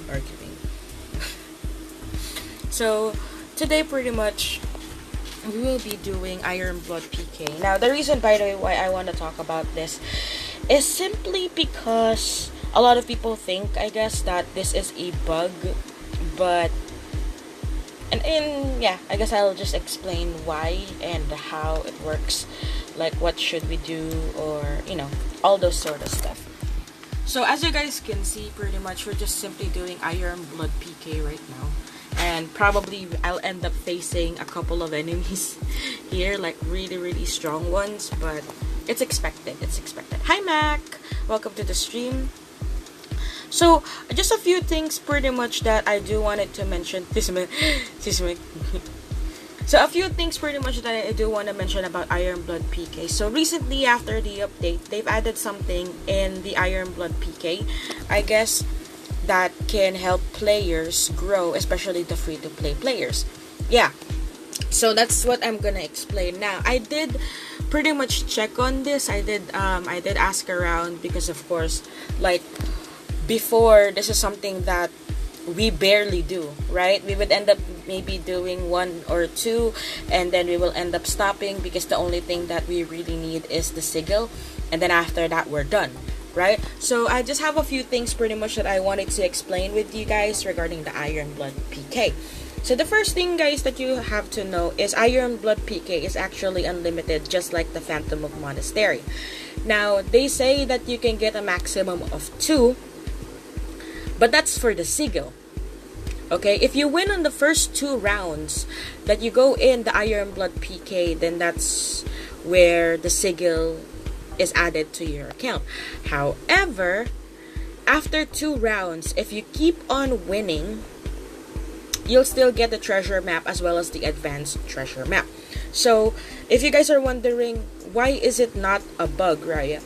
arguing. So today pretty much we will be doing Ironblood Pk. Now the reason, by the way, why I want to talk about this is simply because a lot of people think, I guess, that this is a bug, but yeah, I guess I'll just explain why and how it works, like what should we do, or all those sort of stuff. So as you guys can see, pretty much we're just simply doing Ironblood Pk right now. And probably I'll end up facing a couple of enemies here, like really strong ones, but it's expected. Hi Mac! Welcome to the stream. So, just a few things pretty much that I do wanted to mention. So, a few things pretty much that I do want to mention about Ironblood Pk. So, recently after the update, they've added something in the Ironblood Pk, I guess, that can help players grow, especially the free-to-play players. Yeah, so that's what I'm gonna explain now. I did pretty much check on this. I did ask around, because of course, like before, this is something that we barely do, right? We would end up maybe doing one or two, and then we will end up stopping because the only thing that we really need is the sigil, and then after that we're done, right? So I just have a few things pretty much that I wanted to explain with you guys regarding the Ironblood Pk. So the first thing, guys, that you have to know is Ironblood Pk is actually unlimited, just like the Phantom of Monastery. Now, they say that you can get a maximum of 2, but that's for the sigil. Okay, if you win on the first 2 rounds that you go in the Ironblood Pk, then that's where the sigil is added to your account. However, after 2 rounds, if you keep on winning, you'll still get the treasure map as well as the advanced treasure map. So, if you guys are wondering, why is it not a bug, Raya?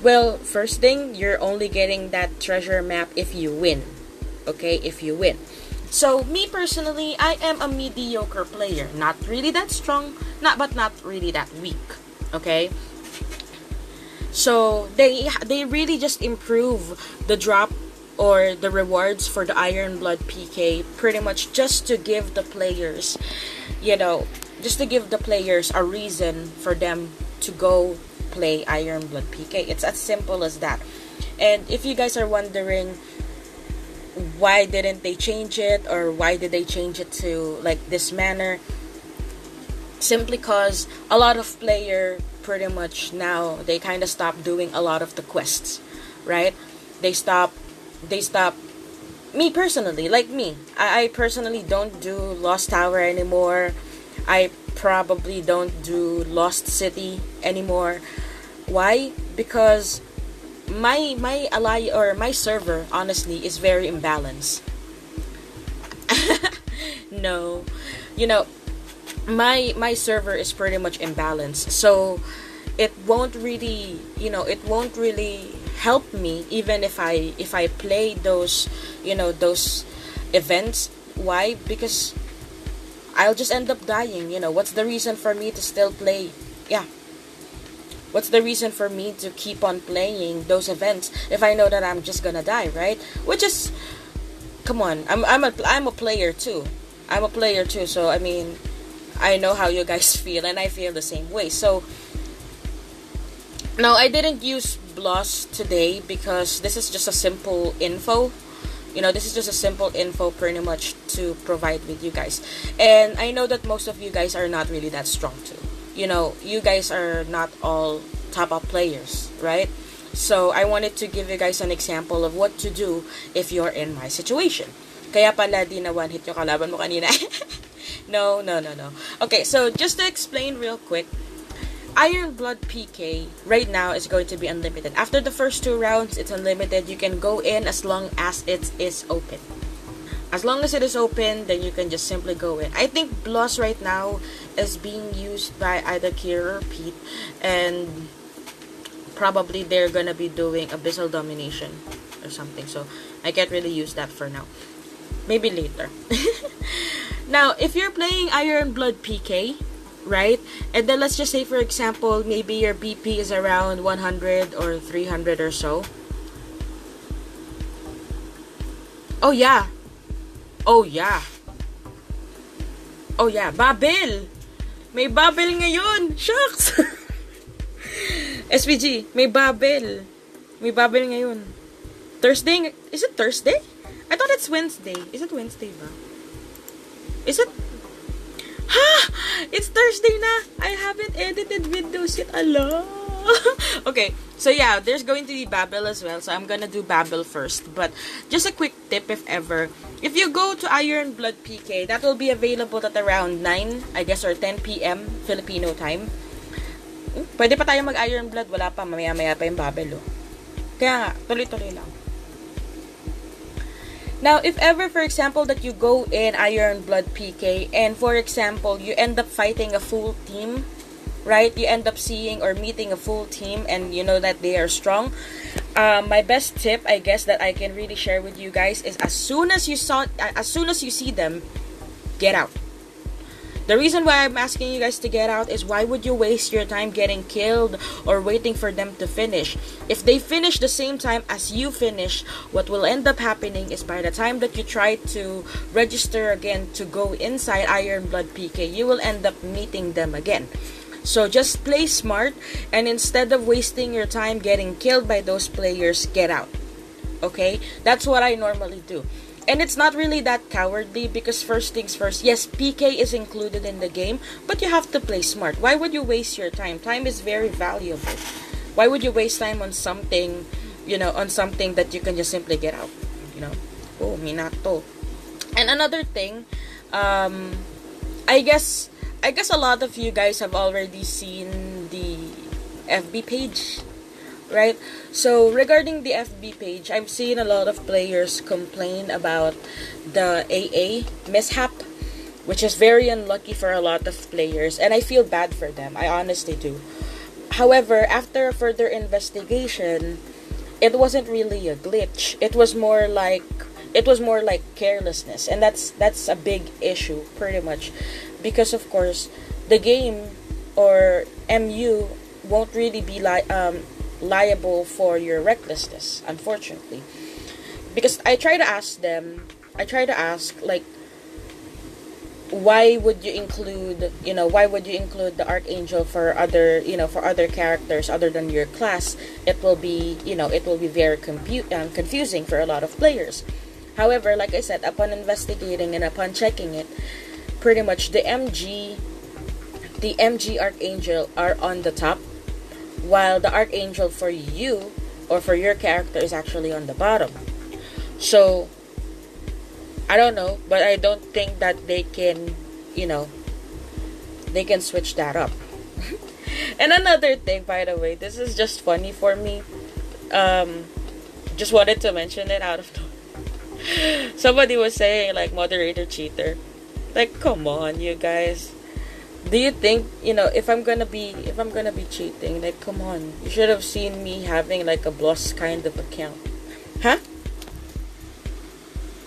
Well, first thing, you're only getting that treasure map if you win. Okay, if you win. So, me personally, I am a mediocre player. Not really that strong, but not really that weak. Okay? So, they really just improve the drop or the rewards for the Ironblood Pk pretty much just to give the players, just to give the players a reason for them to go play Ironblood Pk. It's as simple as that. And if you guys are wondering why didn't they change it, or why did they change it to like this manner, simply cause a lot of player pretty much now, they kind of stop doing a lot of the quests, right? They stop, me personally, like me, I personally don't do Lost Tower anymore. I probably don't do Lost City anymore. Why? Because my ally, or my server, honestly, is very imbalanced. No, my server is pretty much imbalanced, so it won't really help me even if I play those those events. Why? Because I'll just end up dying. What's the reason for me to still play? Yeah, what's the reason for me to keep on playing those events if I know that I'm just gonna die, right? Which is, come on, I'm a player too. I'm a player too, so I mean, I know how you guys feel, and I feel the same way. So, no, I didn't use Bloss today because this is just a simple info. This is just a simple info pretty much to provide with you guys. And I know that most of you guys are not really that strong too. You guys are not all top-up players, right? So, I wanted to give you guys an example of what to do if you're in my situation. Kaya pala di na one-hit yung kalaban mo kanina. No. Okay, so just to explain real quick, Ironblood Pk right now is going to be unlimited. After the first 2 rounds, it's unlimited. You can go in as long as it is open. As long as it is open, then you can just simply go in. I think Bloss right now is being used by either Kira or Pete, and probably they're gonna be doing Abyssal Domination or something. So I can't really use that for now. Maybe later. Now, if you're playing Ironblood Pk, right? And then let's just say, for example, maybe your BP is around 100 or 300 or so. Oh yeah. Oh yeah. Oh yeah, Babel. May Babel ngayon. Shucks. SPG, may Babel. May Babel ngayon. Thursday, is it Thursday? I thought it's Wednesday. Is it Wednesday ba? Is it? Ha! It's Thursday na! I haven't edited videos yet. Allah! Okay, so yeah, there's going to be Babel as well. So I'm gonna do Babel first. But just a quick tip if ever. If you go to Ironblood Pk, that will be available at around 9, I guess, or 10 p.m. Filipino time. Pwede pa tayo mag-Ironblood. Wala pa. Mamaya-maya pa yung Babel, oh. Kaya nga, tuloy-tuloy lang. Now, if ever, for example, that you go in Ironblood Pk, and for example, you end up fighting a full team, right? You end up seeing or meeting a full team, and you know that they are strong. My best tip, I guess, that I can really share with you guys is as soon as you see them, get out. The reason why I'm asking you guys to get out is why would you waste your time getting killed or waiting for them to finish? If they finish the same time as you finish, what will end up happening is by the time that you try to register again to go inside Ironblood Pk, you will end up meeting them again. So just play smart, and instead of wasting your time getting killed by those players, get out. Okay? That's what I normally do. And it's not really that cowardly because first things first, yes, PK is included in the game, but you have to play smart. Why would you waste your time? Time is very valuable. Why would you waste time on something, on something that you can just simply get out? Oh, minato. And another thing, I guess a lot of you guys have already seen the FB page, right? So regarding the FB page, I've seen a lot of players complain about the AA mishap, which is very unlucky for a lot of players, and I feel bad for them. I honestly do. However, after a further investigation, it wasn't really a glitch. It was more like carelessness, and that's a big issue pretty much, because of course the game or MU won't really be liable for your recklessness, unfortunately. Because I try to ask like, why would you include the Archangel for other characters other than your class? It will be very confusing for a lot of players. However, like I said, upon investigating and upon checking it, pretty much the MG Archangel are on the top, while the Archangel for you or for your character is actually on the bottom. So I don't know, but I don't think that they can switch that up. And another thing, by the way, this is just funny for me. Just wanted to mention it out of nowhere. Somebody was saying like moderator cheater. Like, come on, you guys. Do you think, if I'm gonna be cheating, like, come on, you should have seen me having like a boss kind of account. Huh?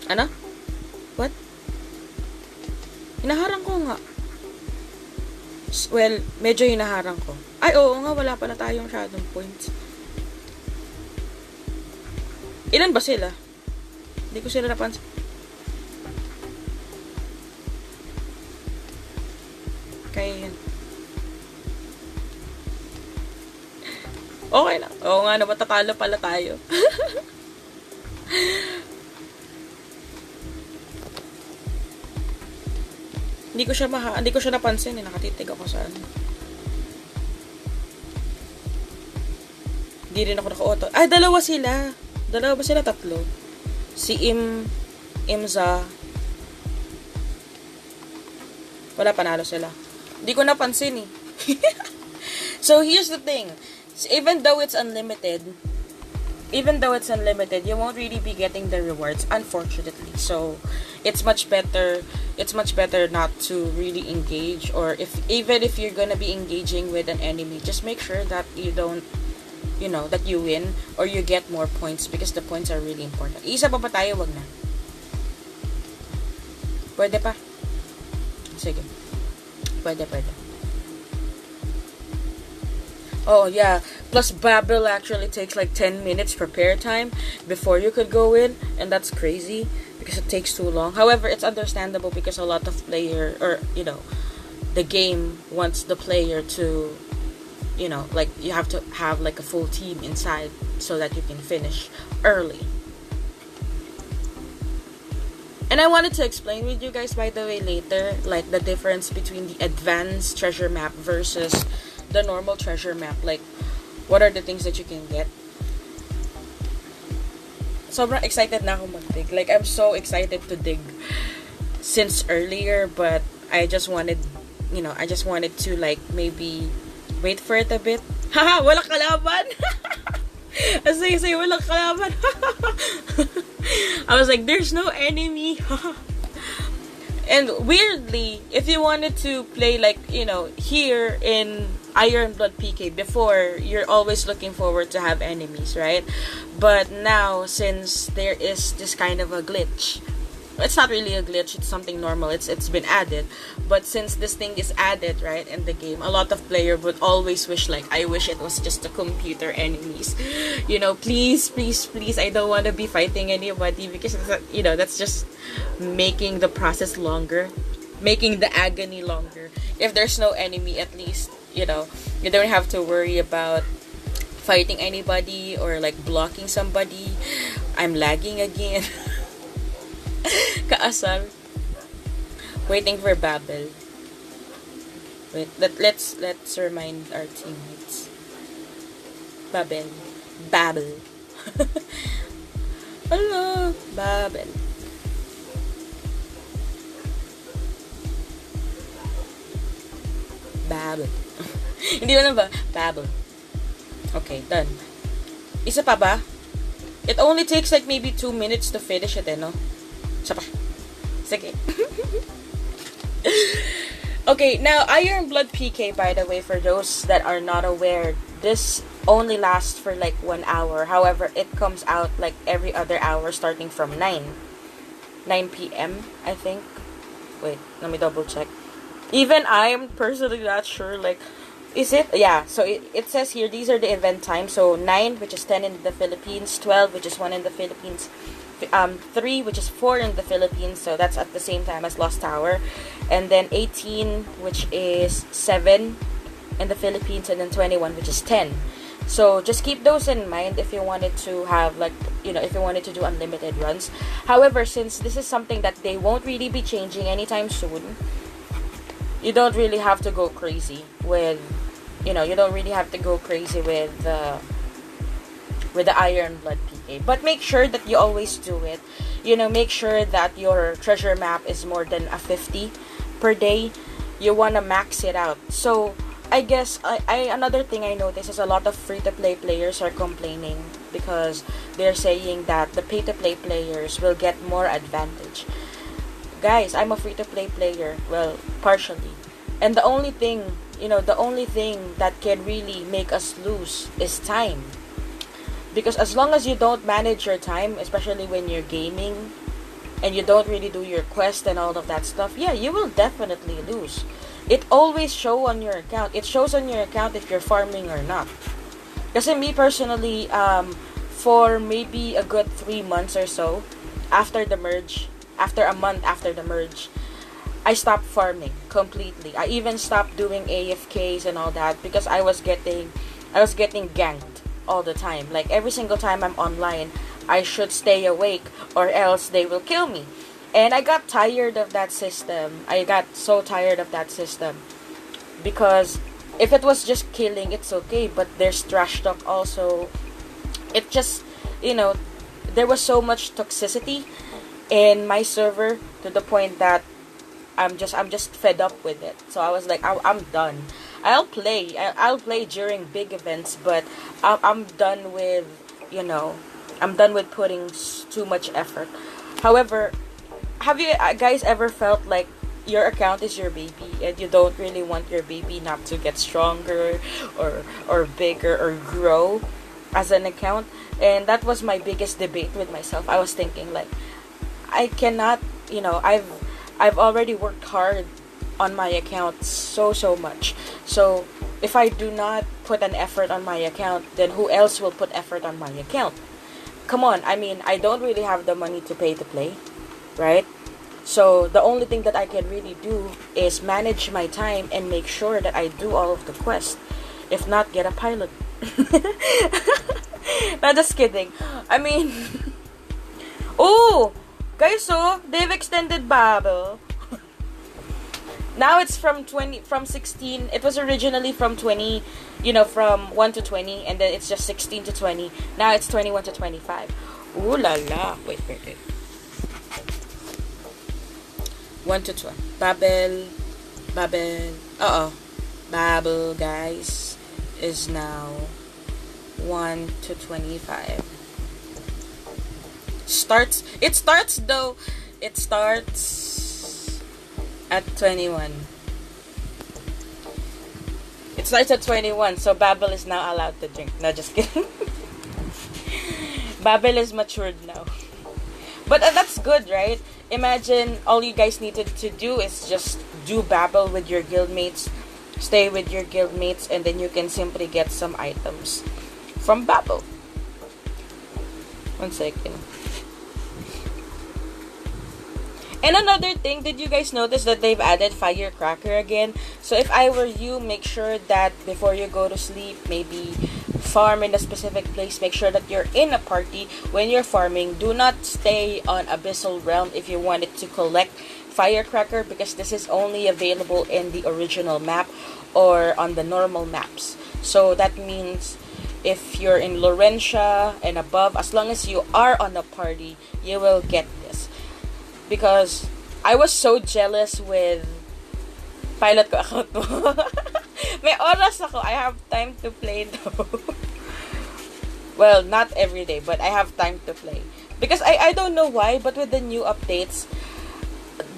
Ano? What? Hinaharang ko nga. Well, medyo hinaharang ko. Ay, oo nga, wala pa na tayong shadow points. Ilan ba sila? Hindi ko sila napansin. Kaya yan. Okay lang. Oo nga, matatalo pala tayo. Hindi ko siya napansin, nakatitig ako sa ano. Hindi rin ako naka-auto. Ay, dalawa sila. Dalawa ba sila? Tatlo. Si Imza. Wala, panalo sila. Hindi ko napansin eh. So, here's the thing. Even though it's unlimited, you won't really be getting the rewards, unfortunately. So, it's much better not to really engage, or even if you're gonna be engaging with an enemy, just make sure that you don't, that you win or you get more points, because the points are really important. Isa pa ba tayo? Wag na. Pwede pa? Sige. Pwede. Oh yeah. Plus Babel actually takes like 10 minutes prepare time before you could go in, and that's crazy because it takes too long. However, it's understandable because a lot of player, or the game wants the player to, like you have to have like a full team inside so that you can finish early. And I wanted to explain with you guys, by the way, later, like the difference between the advanced treasure map versus the normal treasure map. Like, what are the things that you can get? Sobrang excited na ako mag-dig. Like, I'm so excited to dig since earlier, but I just wanted, to like maybe wait for it a bit. Haha, walang kalaban! Say, walang kalaban! I was like, there's no enemy. And weirdly, if you wanted to play like, here in Ironblood Pk before, you're always looking forward to have enemies, right? But now, since there is this kind of a glitch, it's not really a glitch, it's something normal, it's been added. But since this thing is added, right, in the game, a lot of players would always wish, like, I wish it was just the computer enemies. Please, please, please, I don't want to be fighting anybody, because, that's just making the process longer, making the agony longer. If there's no enemy, at least, you don't have to worry about fighting anybody or, like, blocking somebody. I'm lagging again. Kaasar. Waiting for Babel. Wait, let's remind our teammates. Babel. Hello, Babel. Hindi mo na ba? Babel. Okay, done. Isa pa ba? It only takes like maybe 2 minutes to finish it, no? Isa pa. Sige. Okay, now Ironblood Pk, by the way, for those that are not aware, this only lasts for like 1 hour. However, it comes out like every other hour starting from 9 p.m. I think. Wait, let me double check. Even I'm personally not sure, like, is it? Yeah, so it says here, these are the event times. So 9, which is 10 in the Philippines, 12, which is 1 in the Philippines, 3, which is 4 in the Philippines, so that's at the same time as Lost Tower, and then 18, which is 7 in the Philippines, and then 21, which is 10. So just keep those in mind if you wanted to have, like, if you wanted to do unlimited runs. However, since this is something that they won't really be changing anytime soon, you don't really have to go crazy with, you don't really have to go crazy with the Ironblood Pk. But make sure that you always do it. Make sure that your treasure map is more than a 50 per day. You want to max it out. So, I guess, another thing I noticed is a lot of free-to-play players are complaining because they're saying that the pay-to-play players will get more advantage. Guys, I'm a free-to-play player. Well, partially. And the only thing that can really make us lose is time. Because as long as you don't manage your time, especially when you're gaming, and you don't really do your quest and all of that stuff, yeah, you will definitely lose. It always shows on your account. It shows on your account if you're farming or not. Kasi me personally, for maybe a good 3 months or so, after the merge, after a month after the merge, I stopped farming completely. I even stopped doing AFKs and all that because I was getting ganked all the time. Like, every single time I'm online, I should stay awake or else they will kill me. And I got tired of that system. I got so tired of that system because if it was just killing, it's okay, but there's trash talk also. It just, there was so much toxicity in my server to the point that I'm just fed up with it. So I was like, I'm done. I'll play during big events, but I'm done with, I'm done with putting too much effort. However, have you guys ever felt like your account is your baby and you don't really want your baby not to get stronger or bigger or grow as an account? And that was my biggest debate with myself. I was thinking, like, I cannot, I've already worked hard on my account so much. So if I do not put an effort on my account, then who else will put effort on my account? Come on, I mean, I don't really have the money to pay to play, right? So the only thing that I can really do is manage my time and make sure that I do all of the quests. If not, get a pilot. Not just kidding. I mean, oh, guys, so they've extended Babel. Now it's from 16. It was originally from 20, from 1 to 20, and then it's just 16 to 20. Now it's 21 to 25. Ooh la la. Wait. 1 to 12. Babel. Babel, guys, is now 1 to 25. It starts at 21. It starts at 21, so Babel is now allowed to drink. No, just kidding. Babel is matured now. But that's good, right? Imagine all you guys needed to do is just do Babel with your guildmates, stay with your guildmates, and then you can simply get some items from Babel. 1 second. And another thing, did you guys notice that they've added Firecracker again? So if I were you, make sure that before you go to sleep, maybe farm in a specific place. Make sure that you're in a party when you're farming. Do not stay on Abyssal Realm if you wanted to collect Firecracker, because this is only available in the original map or on the normal maps. So that means if you're in Laurentia and above, as long as you are on a party, you will get this. Because I was so jealous with pilot ko account mo. May oras ako. I have time to play though. Well, not every day, but I have time to play. Because I don't know why, but with the new updates,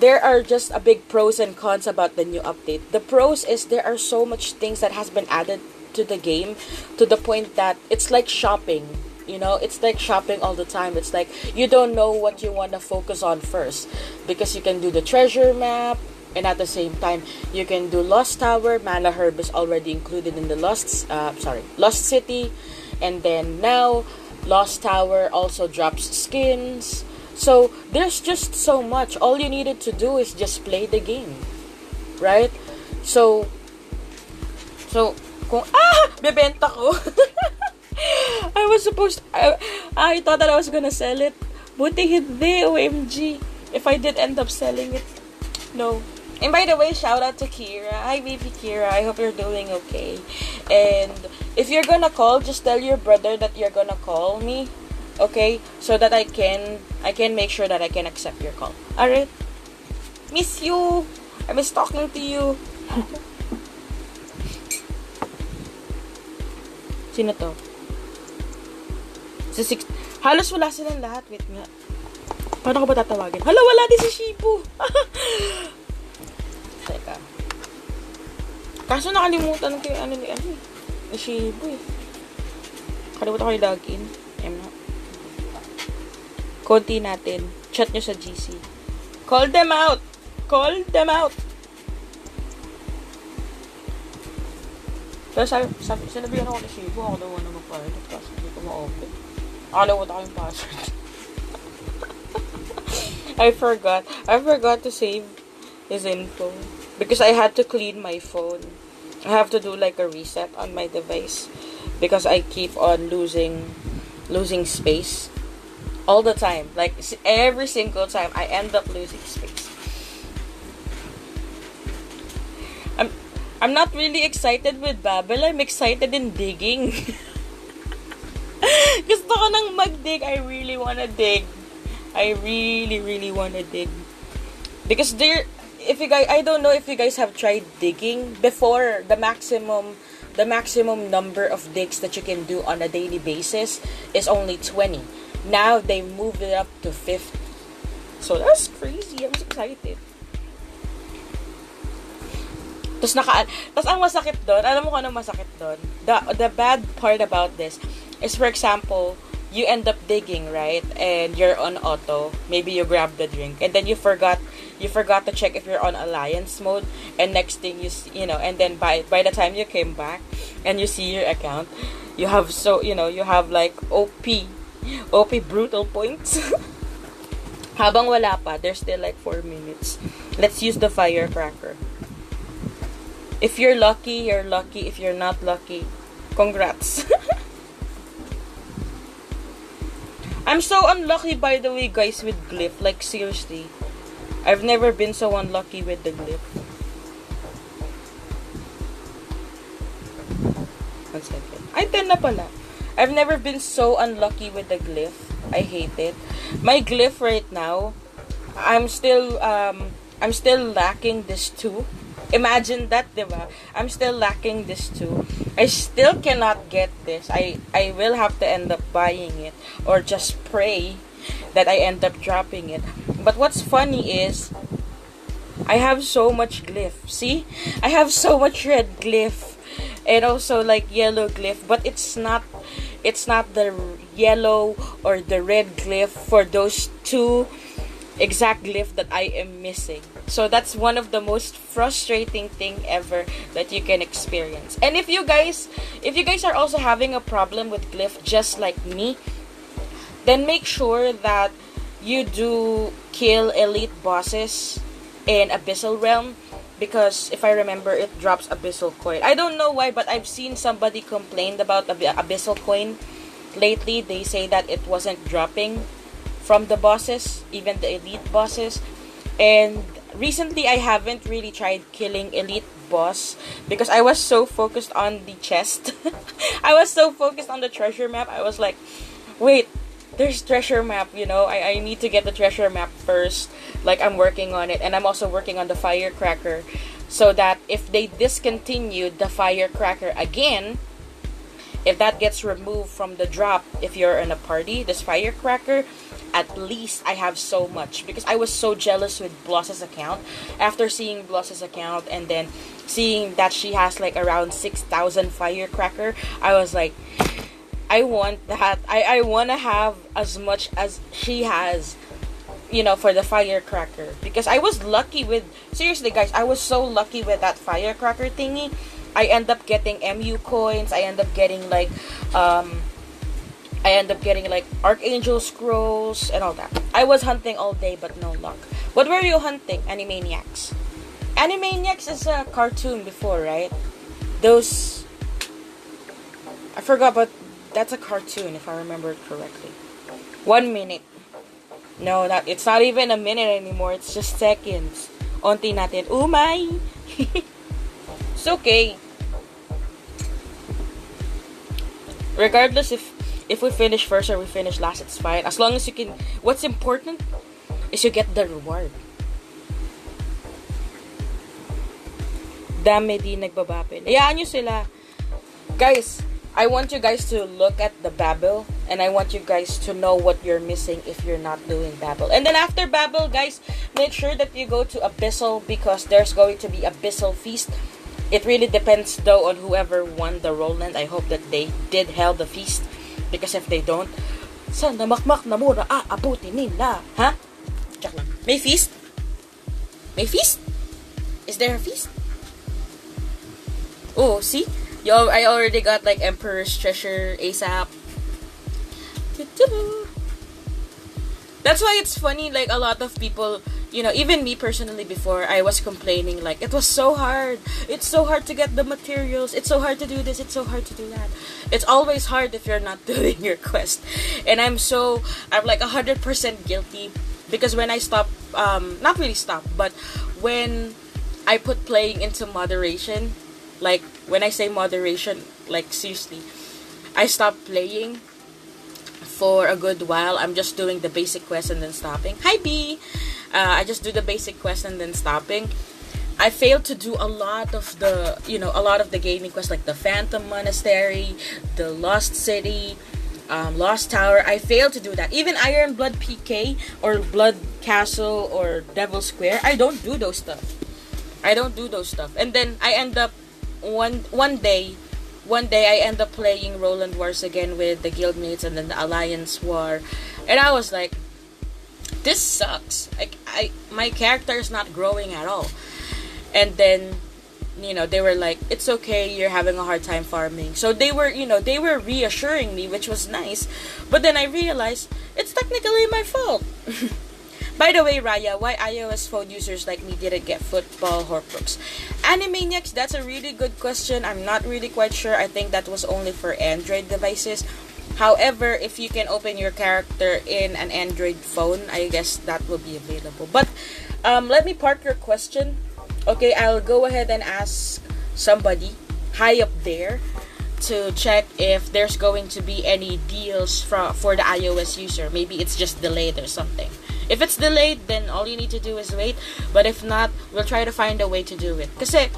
there are just a big pros and cons about the new update. The pros is there are so much things that has been added to the game to the point that it's like shopping. It's like shopping all the time. It's like you don't know what you want to focus on first, because you can do the treasure map, and at the same time you can do Lost Tower. Mana Herb is already included in the Lost City, and then now Lost Tower also drops skins. So there's just so much. All you needed to do is just play the game, right? So kung bebenta ko. I thought that I was gonna sell it. Buti hindi, OMG. If I did end up selling it, no. And by the way, shout out to Kira. Hi, baby Kira. I hope you're doing okay. And if you're gonna call, just tell your brother that you're gonna call me, okay? So that I can make sure that I can accept your call. Alright? Miss you. I miss talking to you. Sino to? Halos wala silang lahat. Wait nga. Paano ko ba tatawagin? Hala, wala din si Shibu. Teka. Kaso nakalimutan ko yung ni Shibu eh. Kalimutan ko yung login. Konti natin. Chat nyo sa GC. Call them out! Call them out! Pero sinabihan ako ni Shibu, ako daw na mag-pilot kasi hindi ko ma-open. Nakalimutan ko yung password. I forgot to save his info because I had to clean my phone. I have to do like a reset on my device because I keep on losing space all the time. Like every single time I end up losing space. I'm not really excited with Babel. I'm excited in digging. Gusto ko nang mag-dig. I really wanna dig. I really, really wanna dig. Because I don't know if you guys have tried digging before. The maximum number of digs that you can do on a daily basis is only 20. Now they moved it up to 50. So that's crazy. I'm excited. Tapos ang masakit doon, alam mo kung ano masakit doon? The bad part about this is, for example, you end up digging, right? And you're on auto. Maybe you grab the drink. And then you forgot you forgot to check if you're on alliance mode, and next thing and then by the time you came back and you see your account, you have you have like OP brutal points. Habang wala pa, there's still like 4 minutes. Let's use the firecracker. If you're lucky, you're lucky. If you're not lucky, congrats. I'm so unlucky, by the way, guys, with glyph. Like, seriously. I've never been so unlucky with the glyph. One second. Ay, 10 na pala. I've never been so unlucky with the glyph. I hate it. My glyph right now, I'm still lacking this 2. Imagine that, diba? I'm still lacking this 2. I still cannot get this. I will have to end up buying it, or just pray that I end up dropping it. But what's funny is, I have so much glyph. See? I have so much red glyph. And also like yellow glyph. But it's not the yellow or the red glyph for those 2 exact glyph that I am missing. So that's one of the most frustrating thing ever that you can experience. And if you guys are also having a problem with glyph just like me, then make sure that you do kill elite bosses in Abyssal Realm, because if I remember, it drops Abyssal coin. I don't know why, but I've seen somebody complained about Abyssal coin lately. They say that it wasn't dropping from the bosses, even the elite bosses. And recently I haven't really tried killing elite boss because I was so focused on the chest. I was so focused on the treasure map. I was like, wait, there's treasure map, I need to get the treasure map first. Like, I'm working on it, and I'm also working on the firecracker, so that if they discontinued the firecracker again, if that gets removed from the drop, if you're in a party, this firecracker, at least I have so much. Because I was so jealous with Bloss's account. After seeing Bloss's account and then seeing that she has like around 6,000 firecracker, I was like, I want that. I want to have as much as she has, for the firecracker. Because I was lucky with, seriously guys, I was so lucky with that firecracker thingy. I end up getting MU coins. I end up getting like Archangel scrolls and all that. I was hunting all day but no luck. What were you hunting? Animaniacs. Animaniacs is a cartoon before, right? Those, I forgot, but that's a cartoon if I remember it correctly. 1 minute. No, it's not even a minute anymore. It's just seconds. Onti natin. Umay! It's okay. Regardless if we finish first or we finish last, it's fine. As long as you can... What's important is you get the reward. Dami di nagbabapil. Hayaan nyo sila. Guys, I want you guys to look at the Babel, and I want you guys to know what you're missing if you're not doing Babel. And then after Babel, guys, make sure that you go to Abyssal, because there's going to be Abyssal Feast. It really depends though on whoever won the Roland. I hope that they did held the feast, because if they don't, sana makmak na mura abuti nila. Ha? Check lang. May feast? May feast? Is there a feast? Oh, see? Yo, I already got like Emperor's Treasure ASAP. That's why it's funny, like a lot of people, even me personally before, I was complaining like, it was so hard. It's so hard to get the materials. It's so hard to do this. It's so hard to do that. It's always hard if you're not doing your quest. And I'm like 100% guilty, because when I stopped, not really stopped, but when I put playing into moderation, like, when I say moderation, like, seriously, I stopped playing for a good while. I'm just doing the basic quest and then stopping. Hi, B! I just do the basic quest and then stopping. I failed to do a lot of the gaming quests, like the Phantom Monastery, the Lost City, Lost Tower. I failed to do that. Even Ironblood Pk, or Blood Castle, or Devil Square, I don't do those stuff. And then I end up one day I end up playing Roland Wars again with the guildmates, and then the Alliance War, and I was like, this sucks. Like, my character is not growing at all. And then, they were like, it's okay, you're having a hard time farming. So they were, they were reassuring me, which was nice. But then I realized it's technically my fault. By the way, Raya, why iOS phone users like me didn't get football Horcrux? Animaniacs, that's a really good question. I'm not really quite sure. I think that was only for Android devices. However, if you can open your character in an Android phone, I guess that will be available. But let me park your question. Okay, I'll go ahead and ask somebody high up there to check if there's going to be any deals for the iOS user. Maybe it's just delayed or something. If it's delayed, then all you need to do is wait. But if not, we'll try to find a way to do it. Kasi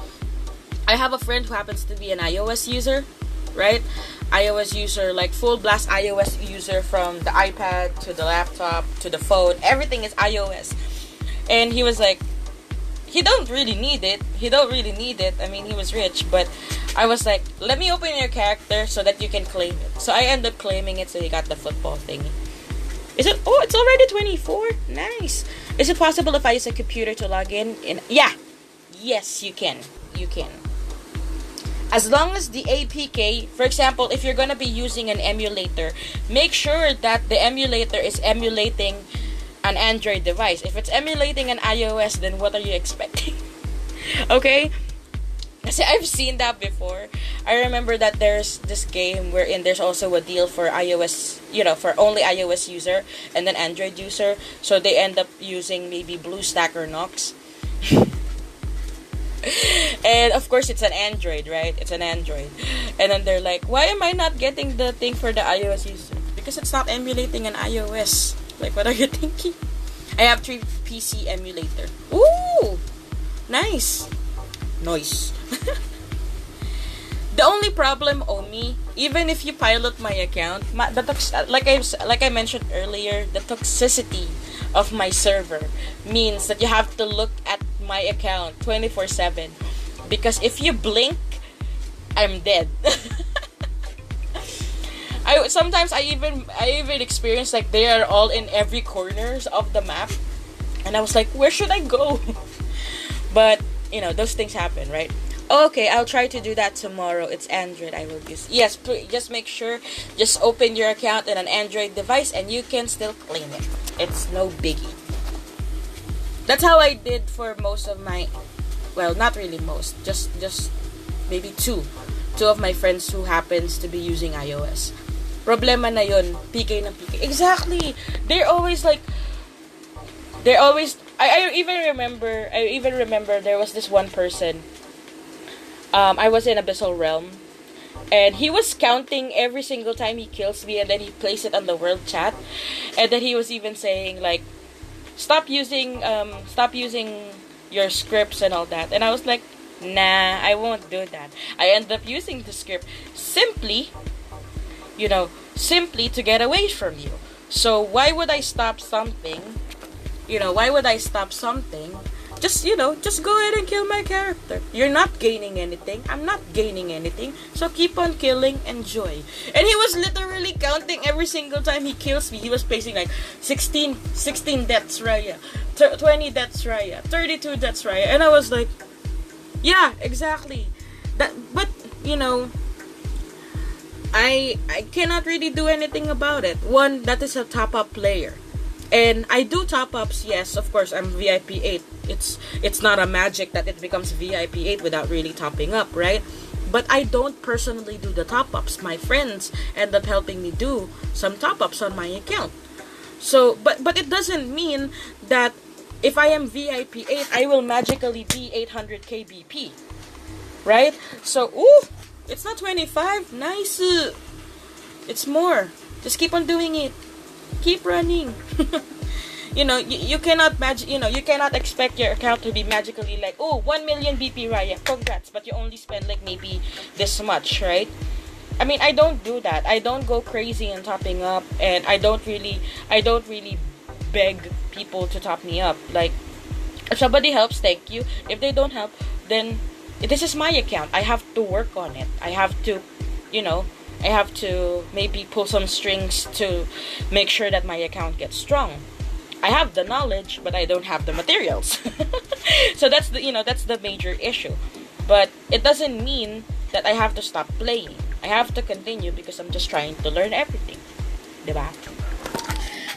I have a friend who happens to be an iOS user, right? iOS user, like full blast iOS user, from the iPad to the laptop to the phone. Everything is iOS. And he was like, he don't really need it. I mean, he was rich, but I was like, let me open your character so that you can claim it. So I ended up claiming it, so he got the football thingy. Is it? Oh, it's already 24. Nice. Is it possible if I use a computer to log in? Yeah. Yes, you can. You can. As long as the APK, for example, if you're gonna be using an emulator, make sure that the emulator is emulating an Android device. If it's emulating an iOS, then what are you expecting? Okay? Kasi I've seen that before. I remember that there's this game wherein there's also a deal for iOS, for only iOS user and then Android user. So they end up using maybe BlueStack or Nox. And of course it's an Android, right? It's an Android. And then they're like, why am I not getting the thing for the iOS user? Because it's not emulating an iOS. Like, what are you thinking? I have 3 PC emulator. Ooh! Nice. Noise. The only problem, Omi, even if you pilot my account, like I mentioned earlier, the toxicity of my server means that you have to look at my account 24/7, because if you blink, I'm dead. Sometimes I even experience like they are all in every corners of the map, and I was like, where should I go? But those things happen, right? Okay, I'll try to do that tomorrow. It's Android I will use. Yes, please, just make sure, just open your account in an Android device and you can still claim it. It's no biggie. That's how I did for most of my, well, not really most, just maybe two of my friends who happens to be using iOS. Problema na yun, PK na PK. Exactly. They're always I even remember there was this one person. I was in Abyssal Realm, and he was counting every single time he kills me, and then he placed it on the world chat, and then he was even saying like, stop using your scripts and all that. And I was like, nah, I won't do that. I ended up using the script simply to get away from you. So why would I stop something? Just go ahead and kill my character. You're not gaining anything. I'm not gaining anything. So keep on killing, enjoy. And he was literally counting every single time he kills me. He was placing like 16 deaths, Raya. 20 deaths, Raya. 32 deaths, Raya. And I was like, yeah, exactly. But I cannot really do anything about it. One, that is a top-up player. And I do top-ups, yes, of course, I'm VIP 8. It's not a magic that it becomes VIP 8 without really topping up, right? But I don't personally do the top-ups. My friends end up helping me do some top-ups on my account. So, but it doesn't mean that if I am VIP 8, I will magically be 800 KBP, right? So, it's not 25. Nice. It's more. Just keep on doing it. Keep running. You cannot you cannot expect your account to be magically like, 1 million BP, Raya, congrats, but you only spend like maybe this much, right? I mean, I don't do that. I don't go crazy in topping up, and I don't really beg people to top me up. Like, if somebody helps, thank you. If they don't help, then this is my account. I have to work on it. I have to maybe pull some strings to make sure that my account gets strong. I have the knowledge, but I don't have the materials. So that's the major issue. But it doesn't mean that I have to stop playing. I have to continue because I'm just trying to learn everything. Diba?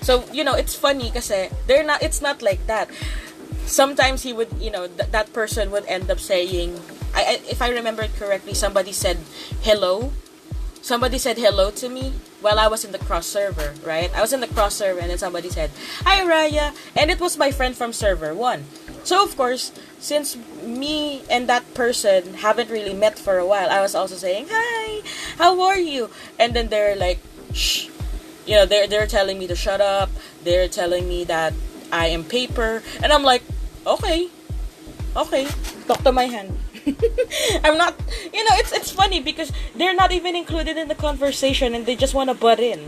So, it's funny kasi it's not like that. Sometimes he would, that person would end up saying, if I remember it correctly, somebody said hello. Somebody said hello to me while I was in the cross server, right? I was in the cross server and then somebody said, "Hi, Raya." And it was my friend from server 1. So, of course, since me and that person haven't really met for a while, I was also saying, "Hi, how are you?" And then they're like, "Shh." They're telling me to shut up. They're telling me that I am paper. And I'm like, okay, talk to my hand. I'm not, it's funny because they're not even included in the conversation and they just want to butt in.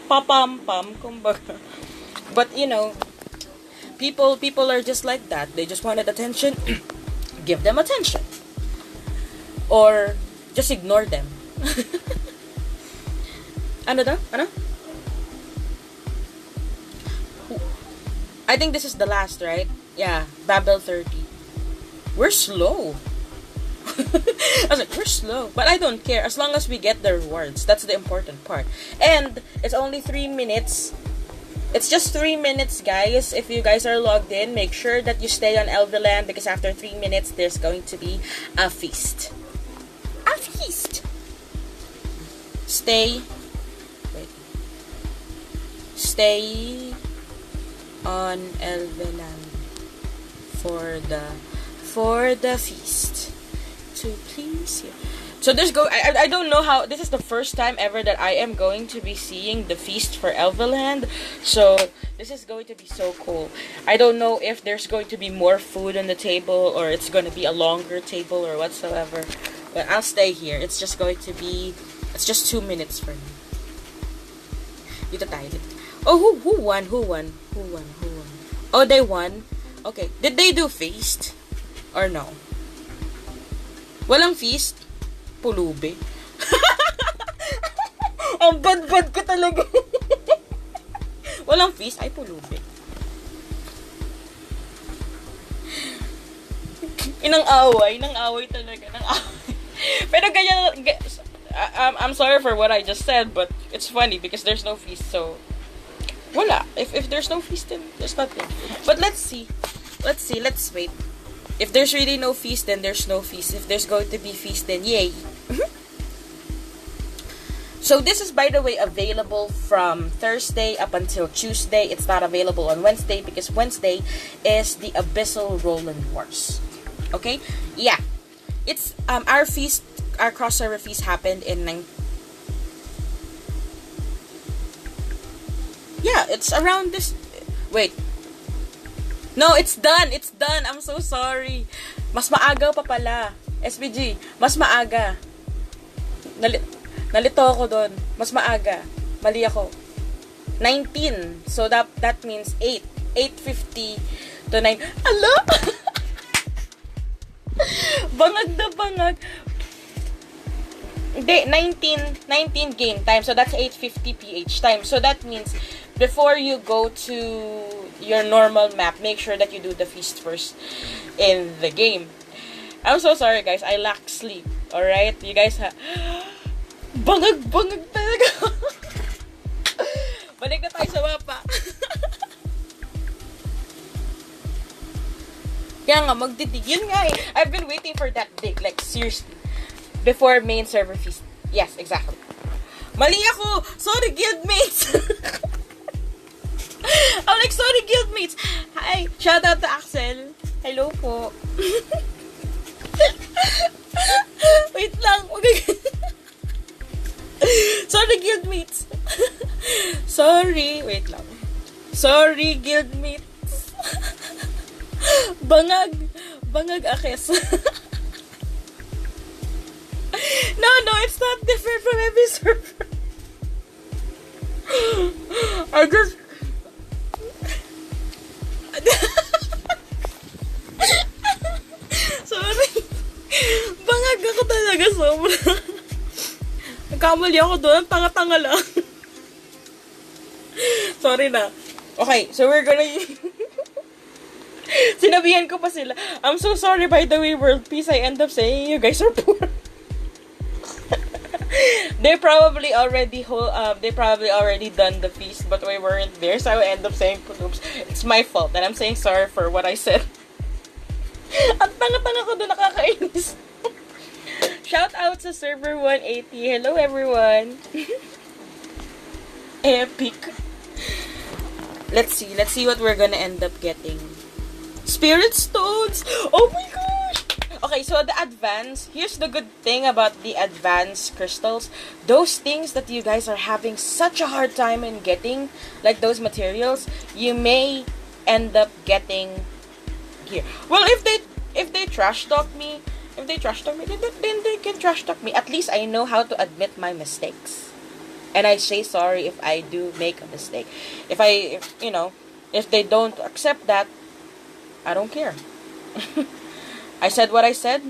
Pa-pam-pam, kumbaga. But, people are just like that. They just wanted attention. Give them attention. Or just ignore them. Ano? I think this is the last, right? Yeah, Babel 30. We're slow. I was like, we're slow. But I don't care. As long as we get the rewards. That's the important part. And it's only 3 minutes. It's just 3 minutes, guys. If you guys are logged in, make sure that you stay on Elveland because after 3 minutes, there's going to be a feast. A feast! Stay on Elveland for the feast to please you. So I don't know how, this is the first time ever that I am going to be seeing the feast for Elveland. So this is going to be so cool. I don't know if there's going to be more food on the table or it's going to be a longer table or whatsoever. But I'll stay here. It's just 2 minutes for me. Dito tayo. Oh, who won? Oh, they won? Okay. Did they do feast? Or no? Walang feast? Pulube. Ang bad-bad ko talaga. Walang feast? Ay, pulube. Nang away talaga. Pero ganyan, I'm sorry for what I just said, but it's funny because there's no feast, so wala. If there's no feast, then there's nothing. But let's wait. If there's really no feast, then there's no feast. If there's going to be feast, then yay. So this is, by the way, available from Thursday up until Tuesday. It's not available on Wednesday because Wednesday is the Abyssal Roland Wars. Okay? Yeah. It's our feast, our cross-server feast happened in Yeah, it's around this. Wait. No, it's done. I'm so sorry. Mas maaga pa pala. SPG, mas maaga. Nalito ako doon. Mas maaga. Mali ako. 19. So that means 8. 8:50 to 9. Ala! Bangag na bangag. Hindi, 19 game time. So that's 8:50 PH time. So that means before you go to your normal map, make sure that you do the feast first in the game. I'm so sorry, guys. I lack sleep. Alright? You guys bangag talaga. Balik na tayo sa mapa. Kaya nga, magdidig. Yun nga eh. I've been waiting for that dig. Like, seriously. Before main server feast. Yes, exactly. Mali ako! Sorry, guildmates! I'm like, sorry, guildmates! Hi! Shout out to Axel. Hello po. Wait lang. Sorry, guildmates. Sorry. Wait lang. Sorry, guildmates. Bangag akes. No, it's not different from every server. I just sorry. Bangag ako talaga sobra. Nagkamali ako doon. Tanga-tanga lang. Sorry na. Okay, so we're gonna... Sinabihan ko pa sila, I'm so sorry by the way, world peace. I end up saying you guys are poor. They probably already done the feast, but we weren't there, so I would end up saying, oops, it's my fault, and I'm saying sorry for what I said. At tanga-tanga ko doon, nakakainis. Shout out sa server 180. Hello everyone. Epic. Let's see what we're gonna end up getting. Spirit stones! Oh my gosh! Okay, so the advanced, here's the good thing about the advanced crystals. Those things that you guys are having such a hard time in getting, like those materials, you may end up getting here. Well, if they trash talk me, then they can trash talk me. At least I know how to admit my mistakes. And I say sorry if I do make a mistake. If they don't accept that, I don't care. I said what I said,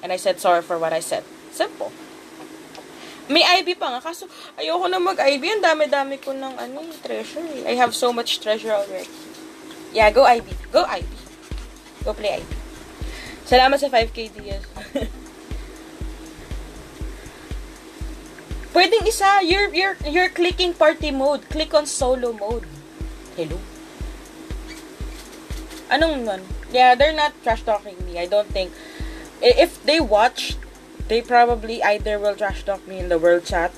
and I said sorry for what I said. Simple. May IB pa nga, kaso ayoko na mag-IB. Ang dami-dami ko ng treasure. I have so much treasure already. Yeah, go IB. Go IB. Go play IB. Salamat sa 5K DS. Pwedeng isa, you're clicking party mode. Click on solo mode. Hello? Anong nun? Yeah, they're not trash talking me. I don't think. If they watch, they probably either will trash talk me in the world chat,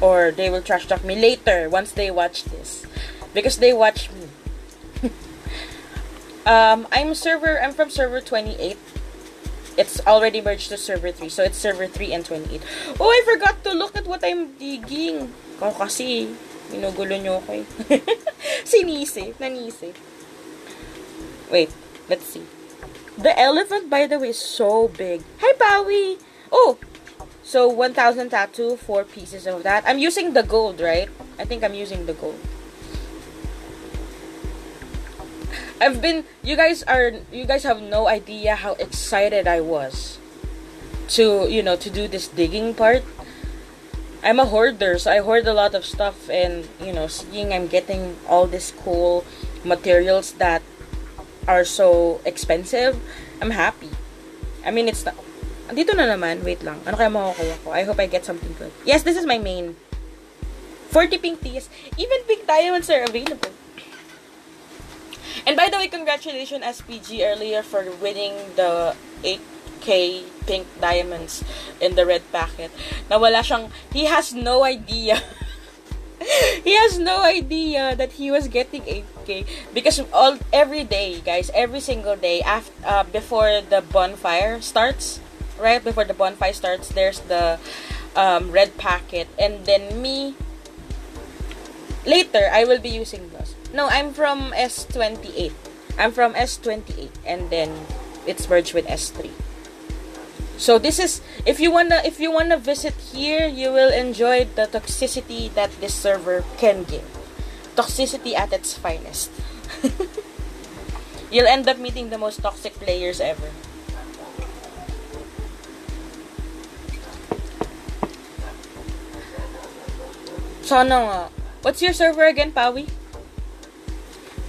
or they will trash talk me later once they watch this, because they watch me. I'm from server 28. It's already merged to server 3, so it's server 3 and 28. Oh, I forgot to look at what I'm digging. Kasi ginugulo nyo ako eh. Nanisi. Wait, let's see. The elephant, by the way, is so big. Hi, Bowie! Oh! So, 1,000 tattoo, 4 pieces of that. I'm using the gold, right? I think I'm using the gold. You guys have no idea how excited I was to do this digging part. I'm a hoarder, so I hoard a lot of stuff, and, seeing I'm getting all these cool materials that are so expensive, I'm happy. I mean, it's not... Dito na naman. Wait lang. Ano kaya makukuha ko? I hope I get something good. Yes, this is my main. 40 pink teas. Even pink diamonds are available. And by the way, congratulations SPG earlier for winning the 8K pink diamonds in the red packet. Nawala siyang... He has no idea. He has no idea that he was getting 8K because every day, guys, every single day before the bonfire starts, right? Before the bonfire starts, there's the red packet, and then later I will be using those. No, I'm from S28. And then it's merged with S3. So this is, if you wanna visit here, you will enjoy the toxicity that this server can give. Toxicity at its finest. You'll end up meeting the most toxic players ever. Sana nga. What's your server again, Pawi?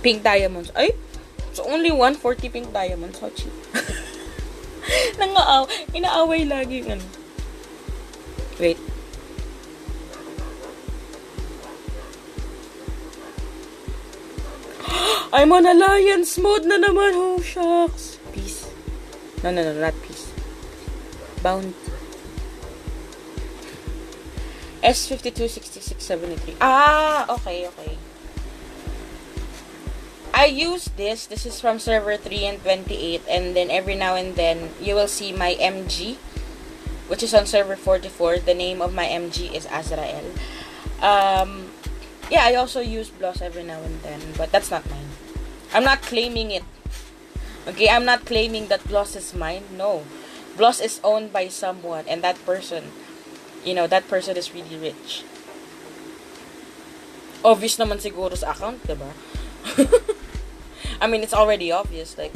Pink diamonds. Ay, it's only 140 pink diamonds. How cheap. Inaaway lagi yung Wait. I'm on alliance mode na naman. Oh, shucks. Peace. No, not peace. Bound. S526673. Ah, okay. I use this. This is from server 3 and 28, and then every now and then you will see my MG, which is on server 44. The name of my MG is Azrael. Yeah, I also use Bloss every now and then, but that's not mine. I'm not claiming it. Okay, I'm not claiming that Bloss is mine. No, Bloss is owned by someone, and that person, that person is really rich. Obvious naman siguro sa account, diba? I mean, it's already obvious, like.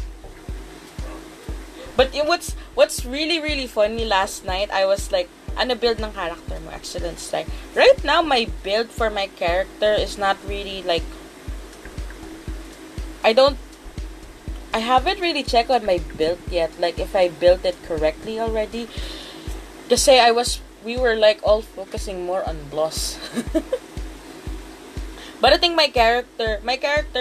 But what's really, really funny last night, I was like, ano build ng character mo? Excellence. Like, right now, my build for my character is not really, like, I don't I haven't really checked on my build yet, like if I built it correctly already. Just say we were like all focusing more on Bloss. But I think my character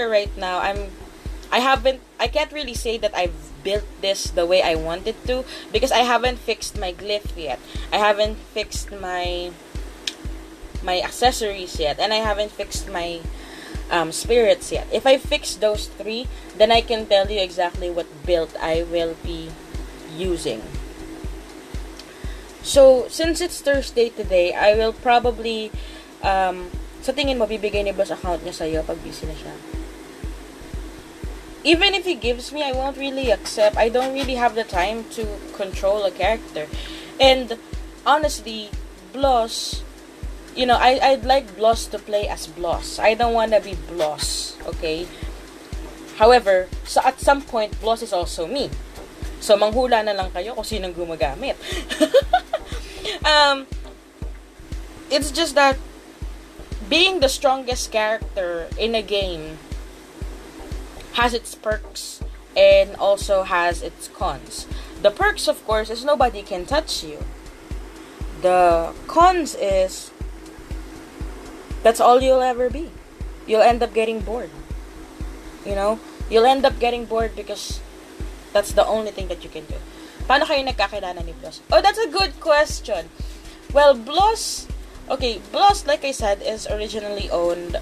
right now, I can't really say that I've built this the way I wanted to, because I haven't fixed my glyph yet. I haven't fixed my accessories yet, and I haven't fixed my spirits yet. If I fix those three, then I can tell you exactly what build I will be using. So, since it's Thursday today, I will probably, sa tingin mo, bibigay ni boss account niya sa'yo pag busy na siya. Even if he gives me, I won't really accept. I don't really have the time to control a character. And, honestly, Bloss, I'd like Bloss to play as Bloss. I don't wanna be Bloss, okay? However, at some point, Bloss is also me. So, manghula na lang kayo kung sinong gumagamit. It's just that being the strongest character in a game has its perks and also has its cons. The perks, of course, is nobody can touch you. The cons is that's all you'll ever be. You'll end up getting bored. You'll end up getting bored because that's the only thing that you can do. Paano kayo nagkakilala ni Bloss? Oh, that's a good question. Well, Bloss, like I said, is originally owned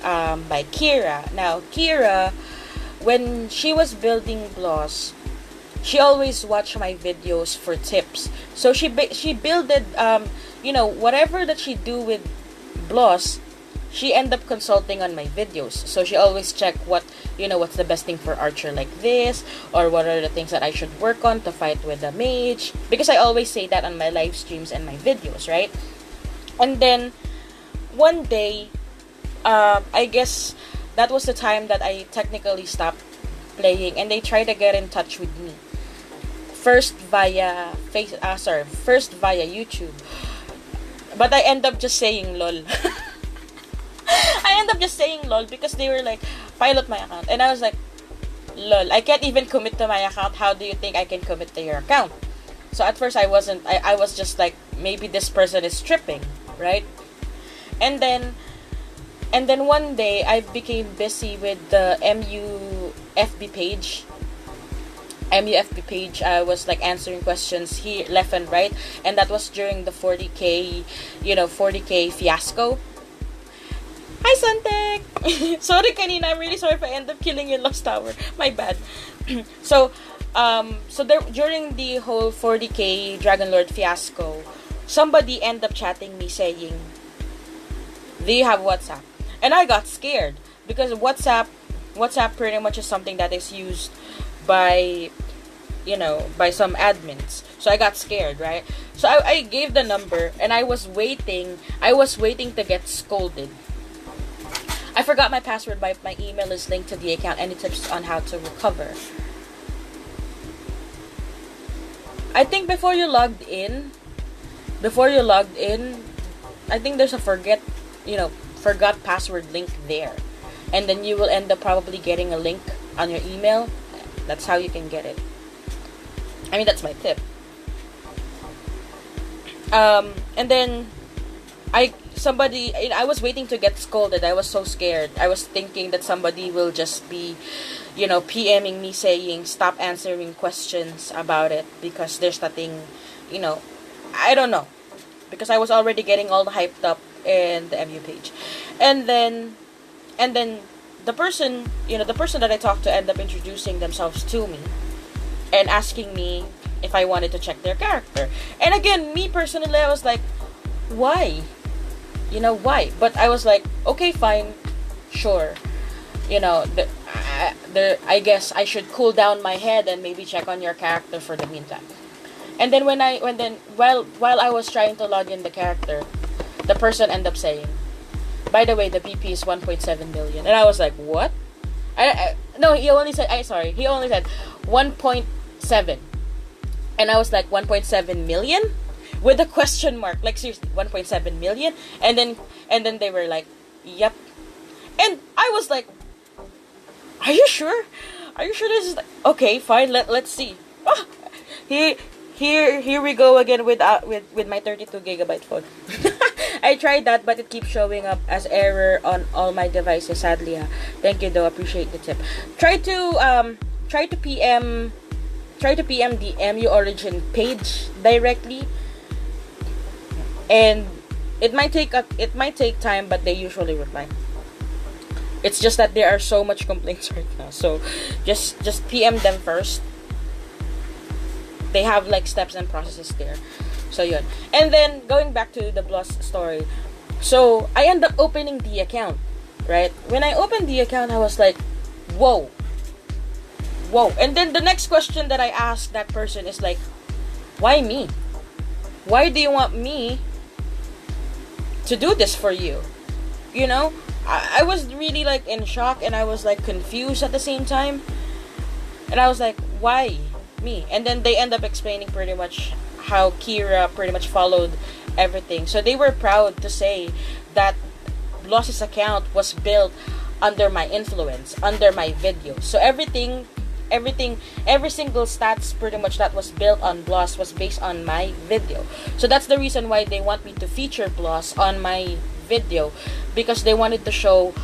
by Kira. Now, Kira, when she was building Bloss, she always watched my videos for tips. So she builded, whatever that she do with Bloss, she end up consulting on my videos. So she always check what's the best thing for archer like this, or what are the things that I should work on to fight with the mage. Because I always say that on my live streams and my videos, right? And then, one day, I guess that was the time that I technically stopped playing, and they tried to get in touch with me. First via YouTube. But I end up just saying lol. I end up just saying lol because they were like, pilot my account. And I was like, lol, I can't even commit to my account. How do you think I can commit to your account? So at first I wasn't. I was just like, maybe this person is tripping, right? And then one day I became busy with the MU FB page. I was like answering questions here, left and right, and that was during the 40k fiasco. Hi, Santek! Sorry kanina, I'm really sorry if I end up killing your Lost Tower. My bad. So there, during the whole 40k Dragon Lord fiasco, somebody ended up chatting me saying, do you have WhatsApp? And I got scared because WhatsApp pretty much is something that is used by some admins. So I got scared, right? So I gave the number and I was waiting to get scolded. I forgot my password, but my email is linked to the account. Any tips on how to recover? I think before you logged in, I think there's a forgot password link there. And then you will end up probably getting a link on your email. That's how you can get it. I mean, that's my tip. And then I was waiting to get scolded. I was so scared. I was thinking that somebody will just be, PMing me saying stop answering questions about it because there's nothing, I don't know. Because I was already getting all hyped up in the MU page. And then the person that I talked to ended up introducing themselves to me and asking me if I wanted to check their character. And again, me personally, I was like, why? Why? But I was like, okay, fine, sure. I guess I should cool down my head and maybe check on your character for the meantime. And then while I was trying to log in the character, the person ended up saying, by the way, the BP is 1.7 million. And I was like, what? He only said 1.7. And I was like, 1.7 million? With a question mark. Like, seriously, 1.7 million? And then they were like, yep. And I was like, Are you sure? Are you sure this is okay? Fine. Let's see. Ah, here here we go again with my 32 GB phone. I tried that, but it keeps showing up as error on all my devices. Sadly, thank you though. Appreciate the tip. Try to PM the MU Origin page directly, and it might take time, but they usually reply. It's just that there are so much complaints right now, so just PM them first. They have like steps and processes there. So yun. And then going back to the Bloss story. So I end up opening the account, right? When I opened the account, I was like, whoa. And then the next question that I asked that person is like, why me? Why do you want me to do this for you? You know? I was really like in shock, and I was like confused at the same time. And I was like, why me? And then they end up explaining pretty much how Kira pretty much followed everything. So they were proud to say that Bloss's account was built under my influence, under my video. So every single stats pretty much that was built on Bloss was based on my video. So that's the reason why they want me to feature Bloss on my video, because they wanted to show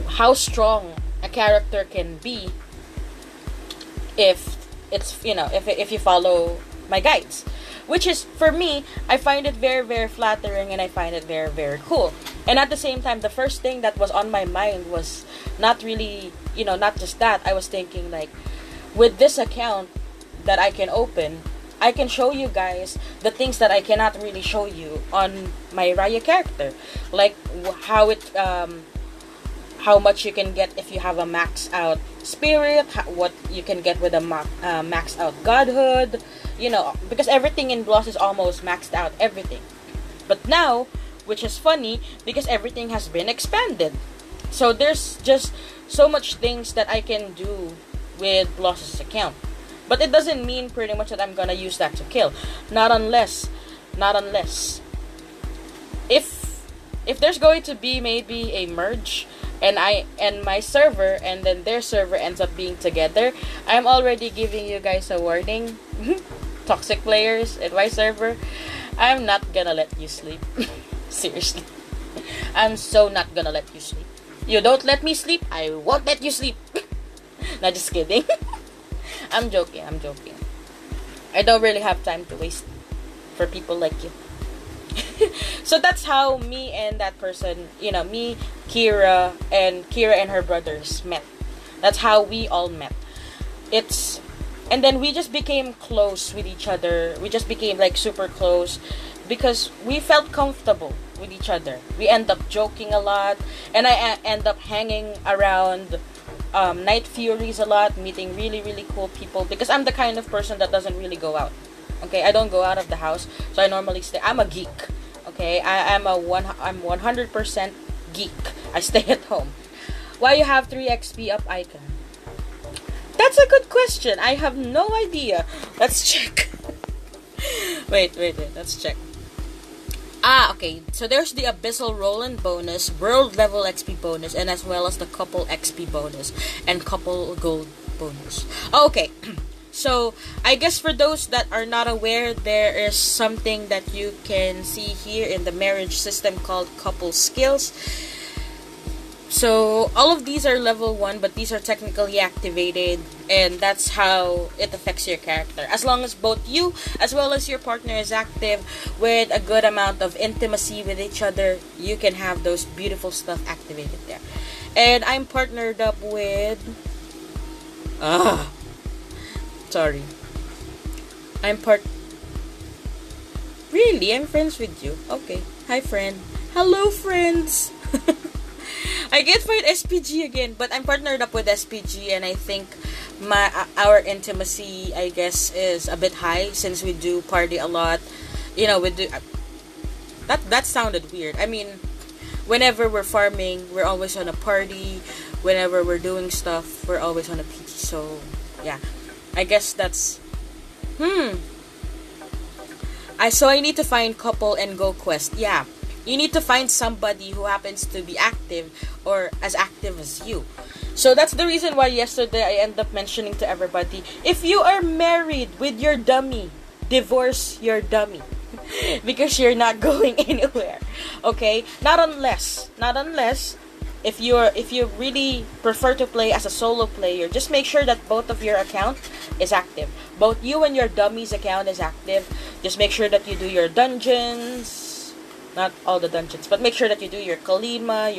how strong a character can be if it's, you know, if you follow my guides, which is, for me, I find it very, very flattering, and I find it very, very cool. And at the same time, the first thing that was on my mind was not really, you know, not just that. I was thinking like, with this account that I can open, I can show you guys the things that I cannot really show you on my Raya character, like how much you can get if you have a max out spirit, what you can get with a max out godhood, you know, because everything in Bloss is almost maxed out, everything. But now, which is funny, because everything has been expanded, so there's just so much things that I can do with Bloss's account. But it doesn't mean pretty much that I'm gonna use that to kill. Not unless if there's going to be maybe a merge, and my server and then their server ends up being together, I'm already giving you guys a warning. Toxic players in my server, I'm not gonna let you sleep. Seriously. I'm so not gonna let you sleep. You don't let me sleep, I won't let you sleep. Not just kidding. I'm joking. I don't really have time to waste for people like you. So that's how me and that person, you know, me, Kira and her brothers met. That's how we all met. And then we just became close with each other. We just became like super close because we felt comfortable with each other. We end up joking a lot, and I end up hanging around Night Furies a lot, meeting really, really cool people, because I'm the kind of person that doesn't really go out. Okay, I don't go out of the house, so I normally stay. I'm a geek. Okay, I'm 100% geek. I stay at home. Why you have 3 XP up icon? That's a good question. I have no idea. Let's check. wait. Let's check. Okay. So there's the Abyssal Roland bonus, World Level XP bonus, and as well as the Couple XP bonus and Couple Gold bonus. Okay. So I guess for those that are not aware, there is something that you can see here in the marriage system called Couple Skills. So all of these are level 1, but these are technically activated, and that's how it affects your character. As long as both you as well as your partner is active with a good amount of intimacy with each other, you can have those beautiful stuff activated there. And I'm partnered up with sorry. I'm friends with you. Okay. Hi, friend. Hello, friends. I can't find SPG again, but I'm partnered up with SPG, and I think our intimacy, I guess, is a bit high since we do party a lot. You know, we do. That sounded weird. I mean, whenever we're farming, we're always on a party. Whenever we're doing stuff, we're always on a PT. So, yeah. I guess that's... I need to find couple and go quest. Yeah. You need to find somebody who happens to be active or as active as you. So that's the reason why yesterday I end up mentioning to everybody, if you are married with your dummy, divorce your dummy. Because you're not going anywhere. Okay? Not unless if you really prefer to play as a solo player, just make sure that both of your account is active. Both you and your dummy's account is active. Just make sure that you do your dungeons. Not all the dungeons, but make sure that you do your Kalima,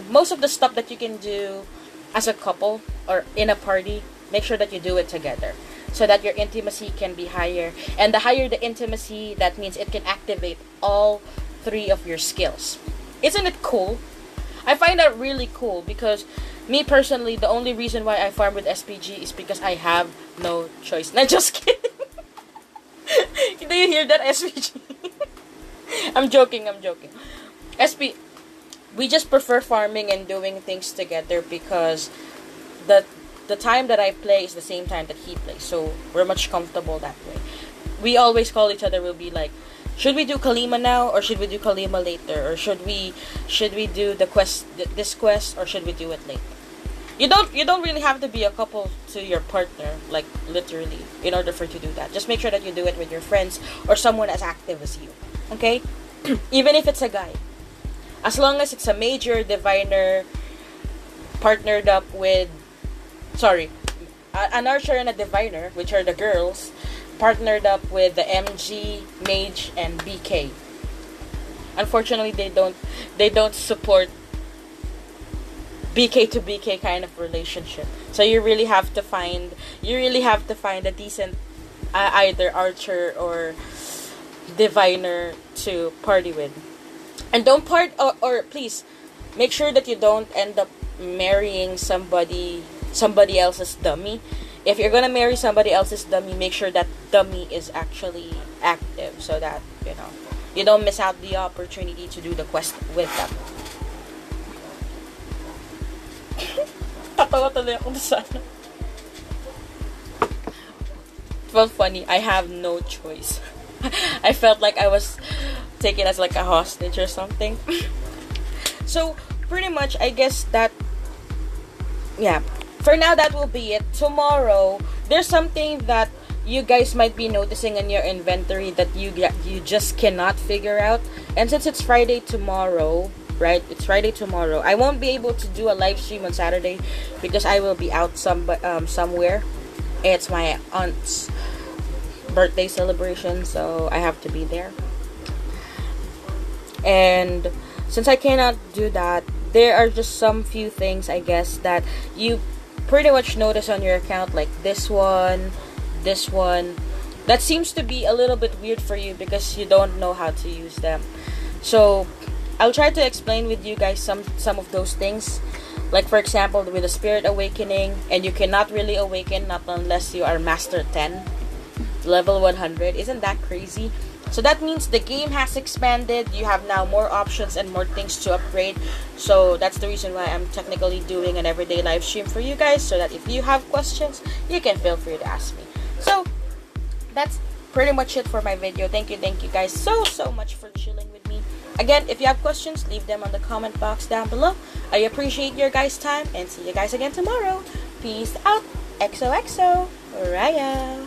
most of the stuff that you can do as a couple or in a party. Make sure that you do it together, so that your intimacy can be higher. And the higher the intimacy, that means it can activate all three of your skills. Isn't it cool? I find that really cool because me personally, the only reason why I farm with SPG is because I have no choice. Nah, just kidding. Do you hear that, SPG? I'm joking. We just prefer farming and doing things together because the time that I play is the same time that he plays, so we're much comfortable that way. We always call each other. We'll be like, should we do Kalima now or should we do Kalima later, or should we do this quest, or should we do it later? You don't really have to be a couple to your partner, like literally, in order for you to do that. Just make sure that you do it with your friends or someone as active as you. Okay? Even if it's a guy, as long as it's a major diviner partnered up with an archer and a diviner, which are the girls, partnered up with the MG, mage, and BK. Unfortunately, they don't support BK to BK kind of relationship. So you really have to find a decent either archer or diviner to party with. And don't or please make sure that you don't end up marrying somebody else's dummy. If you're gonna marry somebody else's dummy, make sure that dummy is actually active, so that you don't miss out the opportunity to do the quest with them. Tatawa tuloy ako sana. It felt funny. I have no choice. I felt like I was taken as like a hostage or something. So pretty much, I guess that, yeah. For now, that will be it. Tomorrow, there's something that you guys might be noticing in your inventory that you just cannot figure out. And since it's Friday tomorrow, right? It's Friday tomorrow. I won't be able to do a live stream on Saturday because I will be out somewhere. It's my aunt's birthday celebration, so I have to be there. And since I cannot do that, there are just some few things, I guess, that you pretty much notice on your account, like this one, that seems to be a little bit weird for you because you don't know how to use them. So I'll try to explain with you guys some of those things. Like for example, with the Spirit Awakening, and you cannot really awaken not unless you are Master 10, level 100. Isn't that crazy? So that means the game has expanded. You have now more options and more things to upgrade. So that's the reason why I'm technically doing an everyday live stream for you guys, so that if you have questions, you can feel free to ask me. So that's pretty much it for my video. Thank you guys so much for chilling with me. Again, if you have questions, leave them on the comment box down below. I appreciate your guys' time, and see you guys again tomorrow. Peace out. XOXO. Raya.